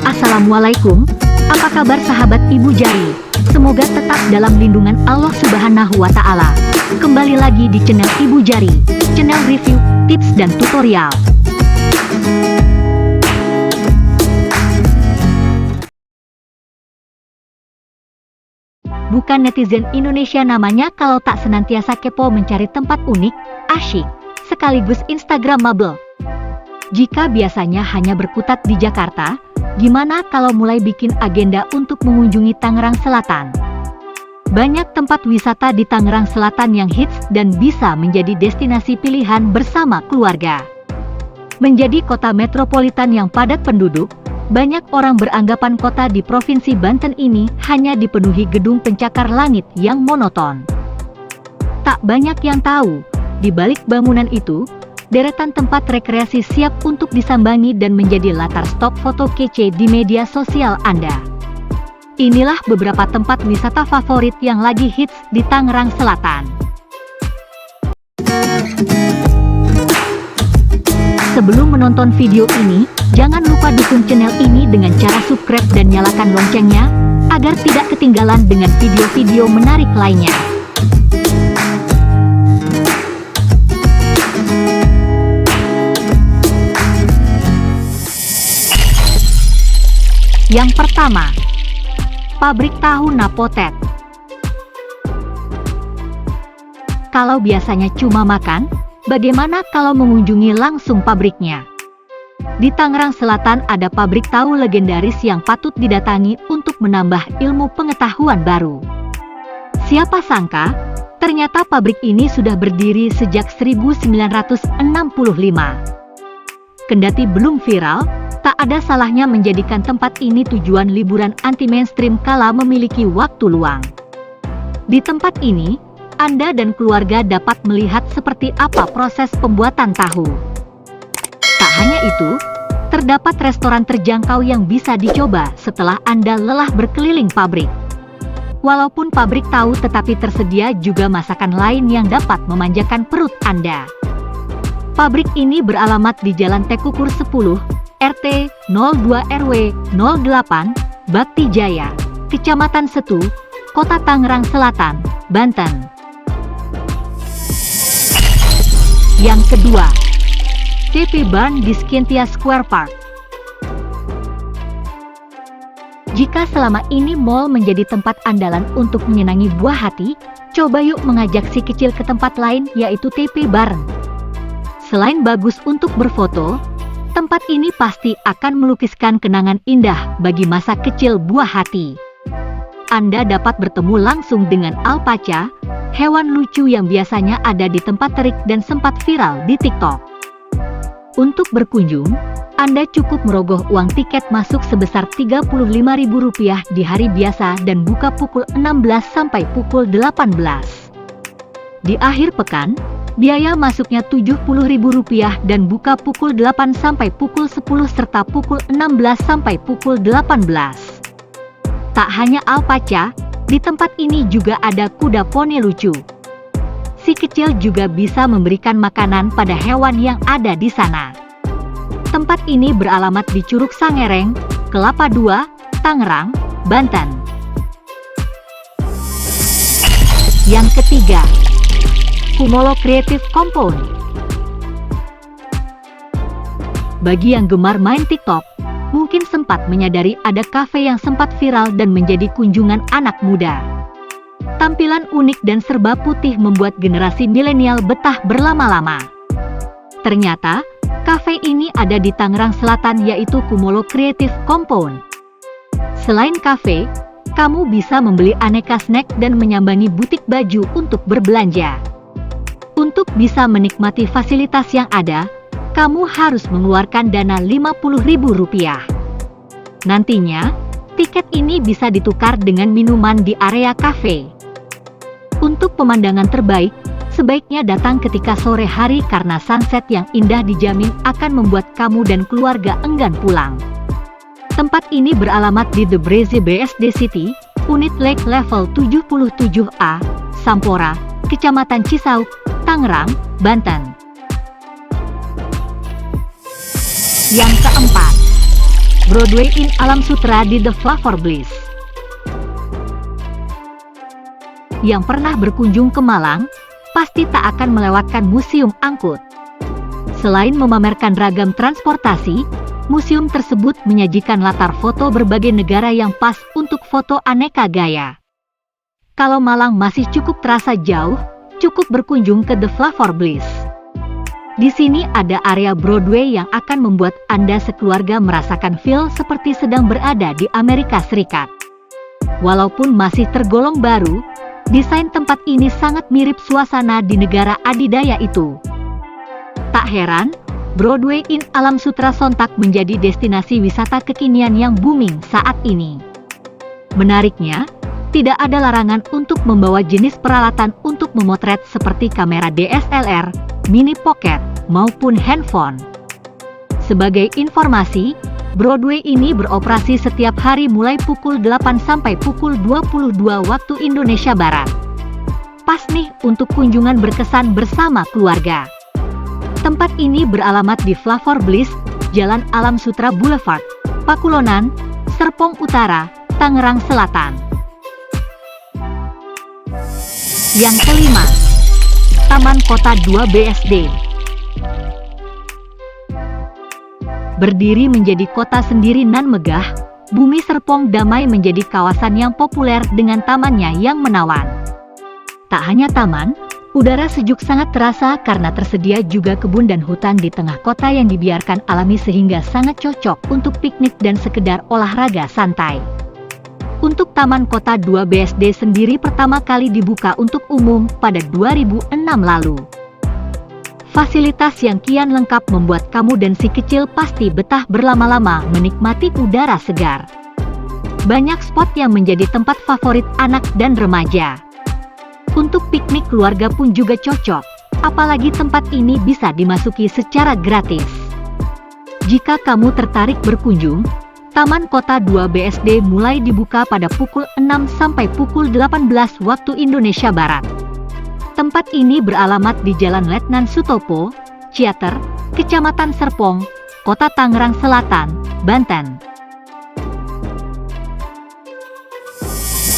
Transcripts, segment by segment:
Assalamualaikum, apa kabar sahabat Ibu Jari? Semoga tetap dalam lindungan Allah Subhanahu wa Ta'ala. Kembali lagi di channel Ibu Jari, channel review, tips dan tutorial. Bukan netizen Indonesia namanya kalau tak senantiasa kepo mencari tempat unik, asyik, sekaligus Instagramable. Jika biasanya hanya berkutat di Jakarta, gimana kalau mulai bikin agenda untuk mengunjungi Tangerang Selatan? Banyak tempat wisata di Tangerang Selatan yang hits dan bisa menjadi destinasi pilihan bersama keluarga. Menjadi kota metropolitan yang padat penduduk, banyak orang beranggapan kota di Provinsi Banten ini hanya dipenuhi gedung pencakar langit yang monoton. Tak banyak yang tahu, di balik bangunan itu, deretan tempat rekreasi siap untuk disambangi dan menjadi latar stok foto kece di media sosial Anda. Inilah beberapa tempat wisata favorit yang lagi hits di Tangerang Selatan. Sebelum menonton video ini, jangan lupa dukung channel ini dengan cara subscribe dan nyalakan loncengnya, agar tidak ketinggalan dengan video-video menarik lainnya. Yang pertama, pabrik tahu Napotet. Kalau biasanya cuma makan, bagaimana kalau mengunjungi langsung pabriknya? Di Tangerang Selatan ada pabrik tahu legendaris yang patut didatangi untuk menambah ilmu pengetahuan baru. Siapa sangka, ternyata pabrik ini sudah berdiri sejak 1965. Kendati belum viral, tak ada salahnya menjadikan tempat ini tujuan liburan anti-mainstream kala memiliki waktu luang. Di tempat ini, Anda dan keluarga dapat melihat seperti apa proses pembuatan tahu. Tak hanya itu, terdapat restoran terjangkau yang bisa dicoba setelah Anda lelah berkeliling pabrik. Walaupun pabrik tahu tetapi tersedia juga masakan lain yang dapat memanjakan perut Anda. Pabrik ini beralamat di Jalan Tekukur 10, RT 02 RW 08, Bakti Jaya, Kecamatan Setu, Kota Tangerang Selatan, Banten. Yang kedua, TP Barn di Scientia Square Park. Jika selama ini mall menjadi tempat andalan untuk menyenangi buah hati, coba yuk mengajak si kecil ke tempat lain yaitu TP Barn. Selain bagus untuk berfoto, tempat ini pasti akan melukiskan kenangan indah bagi masa kecil buah hati. Anda dapat bertemu langsung dengan alpaca, hewan lucu yang biasanya ada di tempat terik dan sempat viral di TikTok. Untuk berkunjung, Anda cukup merogoh uang tiket masuk sebesar Rp35.000 di hari biasa dan buka pukul 16 sampai pukul 18. Di akhir pekan, biaya masuknya Rp70.000 dan buka pukul 8 sampai pukul 10 serta pukul 16 sampai pukul 18. Tak hanya alpaca, di tempat ini juga ada kuda poni lucu. Si kecil juga bisa memberikan makanan pada hewan yang ada di sana. Tempat ini beralamat di Curug Sangereng, Kelapa II, Tangerang, Banten. Yang ketiga, Kumolo Creative Compound. Bagi yang gemar main TikTok, mungkin sempat menyadari ada kafe yang sempat viral dan menjadi kunjungan anak muda. Tampilan unik dan serba putih membuat generasi milenial betah berlama-lama. Ternyata, kafe ini ada di Tangerang Selatan yaitu Kumolo Creative Compound. Selain kafe, kamu bisa membeli aneka snack dan menyambangi butik baju untuk berbelanja. Untuk bisa menikmati fasilitas yang ada, kamu harus mengeluarkan dana Rp50.000. Nantinya, tiket ini bisa ditukar dengan minuman di area kafe. Untuk pemandangan terbaik, sebaiknya datang ketika sore hari karena sunset yang indah dijamin akan membuat kamu dan keluarga enggan pulang. Tempat ini beralamat di The Breeze BSD City, Unit Lake Level 77A, Sampora, Kecamatan Cisauk, Tangerang, Banten. Yang keempat, Broadway Inn Alam Sutera di The Flavor Bliss. Yang pernah berkunjung ke Malang, pasti tak akan melewatkan Museum Angkut. Selain memamerkan ragam transportasi, museum tersebut menyajikan latar foto berbagai negara yang pas untuk foto aneka gaya. Kalau Malang masih cukup terasa jauh, cukup berkunjung ke The Flavor Bliss. Di sini ada area Broadway yang akan membuat Anda sekeluarga merasakan feel seperti sedang berada di Amerika Serikat. Walaupun masih tergolong baru, desain tempat ini sangat mirip suasana di negara adidaya itu. Tak heran, Broadway Inn Alam Sutera sontak menjadi destinasi wisata kekinian yang booming saat ini. Menariknya, tidak ada larangan untuk membawa jenis peralatan untuk memotret seperti kamera DSLR, mini pocket, maupun handphone. Sebagai informasi, Broadway ini beroperasi setiap hari mulai pukul 8 sampai pukul 22 waktu Indonesia Barat. Pas nih untuk kunjungan berkesan bersama keluarga. Tempat ini beralamat di Flavor Bliss, Jalan Alam Sutera Boulevard, Pakulonan, Serpong Utara, Tangerang Selatan. Yang kelima, Taman Kota 2 BSD. Berdiri menjadi kota sendiri nan megah, Bumi Serpong Damai menjadi kawasan yang populer dengan tamannya yang menawan. Tak hanya taman, udara sejuk sangat terasa karena tersedia juga kebun dan hutan di tengah kota yang dibiarkan alami sehingga sangat cocok untuk piknik dan sekedar olahraga santai. Untuk Taman Kota 2 BSD sendiri pertama kali dibuka untuk umum pada 2006 lalu. Fasilitas yang kian lengkap membuat kamu dan si kecil pasti betah berlama-lama menikmati udara segar. Banyak spot yang menjadi tempat favorit anak dan remaja. Untuk piknik keluarga pun juga cocok, apalagi tempat ini bisa dimasuki secara gratis. Jika kamu tertarik berkunjung, Taman Kota 2 BSD mulai dibuka pada pukul 6 sampai pukul 18 waktu Indonesia Barat. Tempat ini beralamat di Jalan Letnan Sutopo, Ciater, Kecamatan Serpong, Kota Tangerang Selatan, Banten.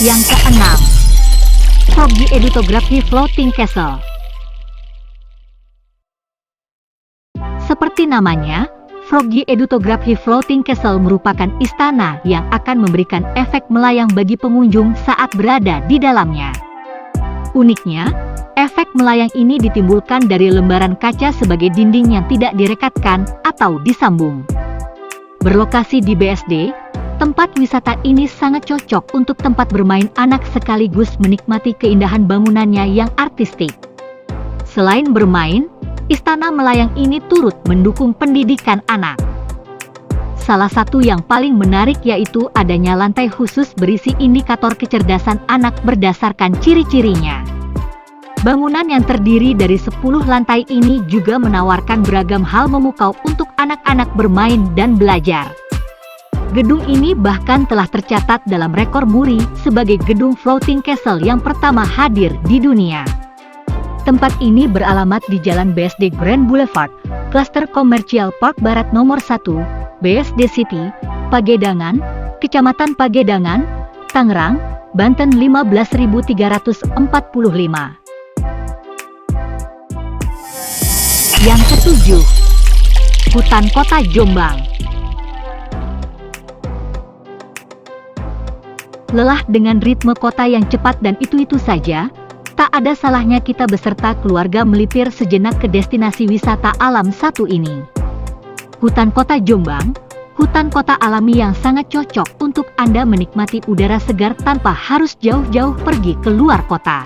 Yang keenam, Froggy Edutography Floating Castle. Seperti namanya, Froggy Edutography Floating Castle merupakan istana yang akan memberikan efek melayang bagi pengunjung saat berada di dalamnya. Uniknya, efek melayang ini ditimbulkan dari lembaran kaca sebagai dinding yang tidak direkatkan atau disambung. Berlokasi di BSD, tempat wisata ini sangat cocok untuk tempat bermain anak sekaligus menikmati keindahan bangunannya yang artistik. Selain bermain, istana melayang ini turut mendukung pendidikan anak. Salah satu yang paling menarik yaitu adanya lantai khusus berisi indikator kecerdasan anak berdasarkan ciri-cirinya. Bangunan yang terdiri dari 10 lantai ini juga menawarkan beragam hal memukau untuk anak-anak bermain dan belajar. Gedung ini bahkan telah tercatat dalam rekor muri sebagai gedung floating castle yang pertama hadir di dunia. Tempat ini beralamat di Jalan BSD Grand Boulevard, Cluster Commercial Park Barat nomor 1, BSD City, Pagedangan, Kecamatan Pagedangan, Tangerang, Banten 15345. Yang ketujuh, Hutan Kota Jombang. Lelah dengan ritme kota yang cepat dan itu-itu saja, tak ada salahnya kita beserta keluarga melipir sejenak ke destinasi wisata alam satu ini. Hutan Kota Jombang, hutan kota alami yang sangat cocok untuk Anda menikmati udara segar tanpa harus jauh-jauh pergi ke luar kota.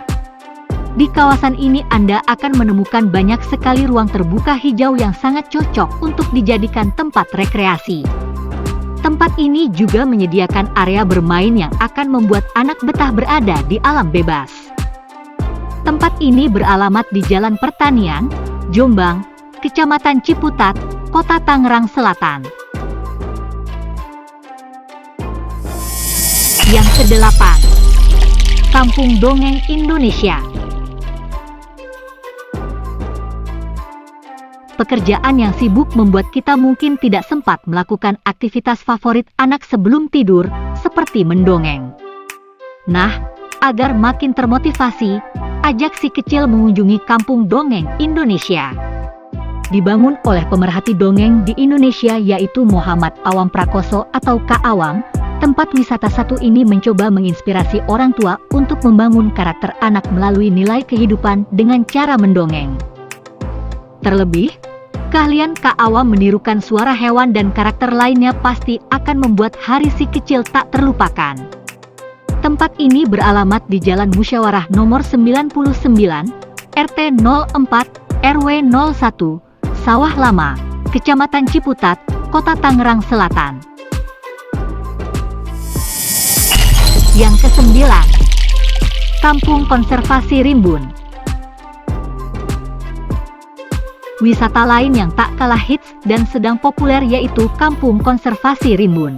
Di kawasan ini Anda akan menemukan banyak sekali ruang terbuka hijau yang sangat cocok untuk dijadikan tempat rekreasi. Tempat ini juga menyediakan area bermain yang akan membuat anak betah berada di alam bebas. Tempat ini beralamat di Jalan Pertanian, Jombang, Kecamatan Ciputat, Kota Tangerang Selatan. Yang kedelapan, Kampung Dongeng Indonesia. Pekerjaan yang sibuk membuat kita mungkin tidak sempat melakukan aktivitas favorit anak sebelum tidur, seperti mendongeng. Nah, agar makin termotivasi, ajak si kecil mengunjungi Kampung Dongeng Indonesia. Dibangun oleh pemerhati dongeng di Indonesia yaitu Muhammad Awam Prakoso atau Kak Awam, tempat wisata satu ini mencoba menginspirasi orang tua untuk membangun karakter anak melalui nilai kehidupan dengan cara mendongeng. Terlebih, keahlian Kak Awam menirukan suara hewan dan karakter lainnya pasti akan membuat hari si kecil tak terlupakan. Tempat ini beralamat di Jalan Musyawarah nomor 99, RT 04, RW 01, Sawah Lama, Kecamatan Ciputat, Kota Tangerang Selatan. Yang ke-9, Kampung Konservasi Rimbun. Wisata lain yang tak kalah hits dan sedang populer yaitu Kampung Konservasi Rimbun.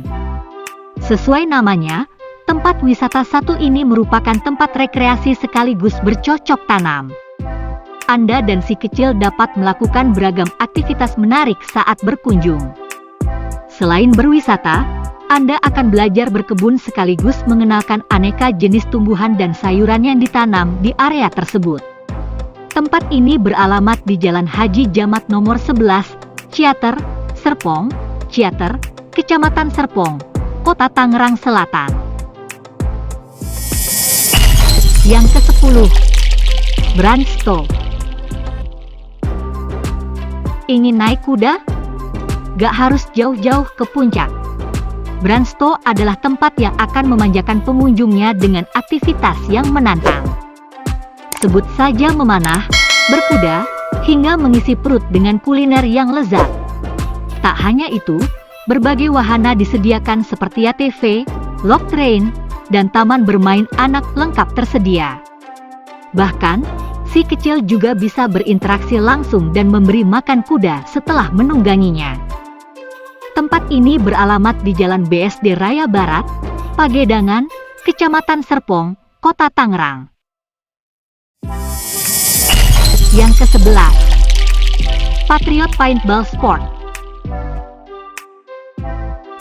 Sesuai namanya, tempat wisata satu ini merupakan tempat rekreasi sekaligus bercocok tanam. Anda dan si kecil dapat melakukan beragam aktivitas menarik saat berkunjung. Selain berwisata, Anda akan belajar berkebun sekaligus mengenalkan aneka jenis tumbuhan dan sayuran yang ditanam di area tersebut. Tempat ini beralamat di Jalan Haji Jamat nomor 11, Ciater, Serpong, Ciater, Kecamatan Serpong, Kota Tangerang Selatan. Yang ke-10, Bransto. Ingin naik kuda? Gak harus jauh-jauh ke puncak. Bransto adalah tempat yang akan memanjakan pengunjungnya dengan aktivitas yang menantang. Sebut saja memanah, berkuda, hingga mengisi perut dengan kuliner yang lezat. Tak hanya itu, berbagai wahana disediakan seperti ATV, log train, dan taman bermain anak lengkap tersedia. Bahkan, si kecil juga bisa berinteraksi langsung dan memberi makan kuda setelah menungganginya. Tempat ini beralamat di Jalan BSD Raya Barat, Pagedangan, Kecamatan Serpong, Kota Tangerang. Yang ke-11, Patriot Paintball Sport.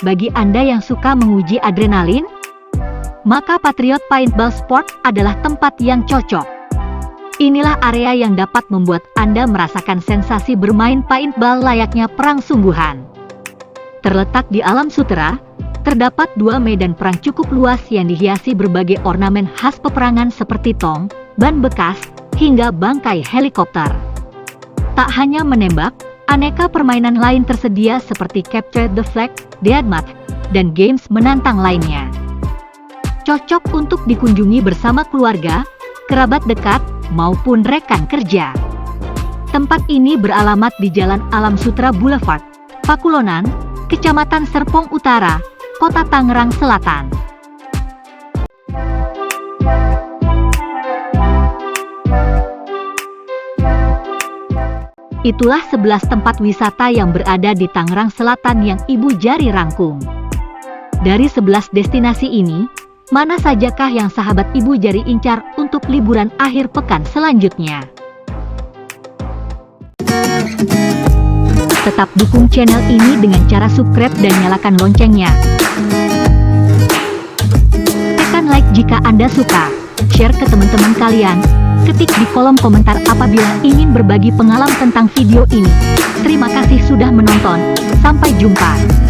Bagi Anda yang suka menguji adrenalin, maka Patriot Paintball Sport adalah tempat yang cocok. Inilah area yang dapat membuat Anda merasakan sensasi bermain paintball layaknya perang sungguhan. Terletak di alam sutera, terdapat dua medan perang cukup luas yang dihiasi berbagai ornamen khas peperangan seperti tong, ban bekas, hingga bangkai helikopter. Tak hanya menembak, aneka permainan lain tersedia seperti Capture the Flag, Deadmatch, dan games menantang lainnya. Cocok untuk dikunjungi bersama keluarga, kerabat dekat, maupun rekan kerja. Tempat ini beralamat di Jalan Alam Sutera Boulevard, Pakulonan, Kecamatan Serpong Utara, Kota Tangerang Selatan. Itulah 11 tempat wisata yang berada di Tangerang Selatan yang Ibu Jari rangkum. Dari 11 destinasi ini, mana sajakah yang sahabat Ibu Jari incar untuk liburan akhir pekan selanjutnya? Tetap dukung channel ini dengan cara subscribe dan nyalakan loncengnya. Tekan like jika Anda suka, share ke teman-teman kalian, ketik di kolom komentar apabila ingin berbagi pengalaman tentang video ini. Terima kasih sudah menonton, sampai jumpa.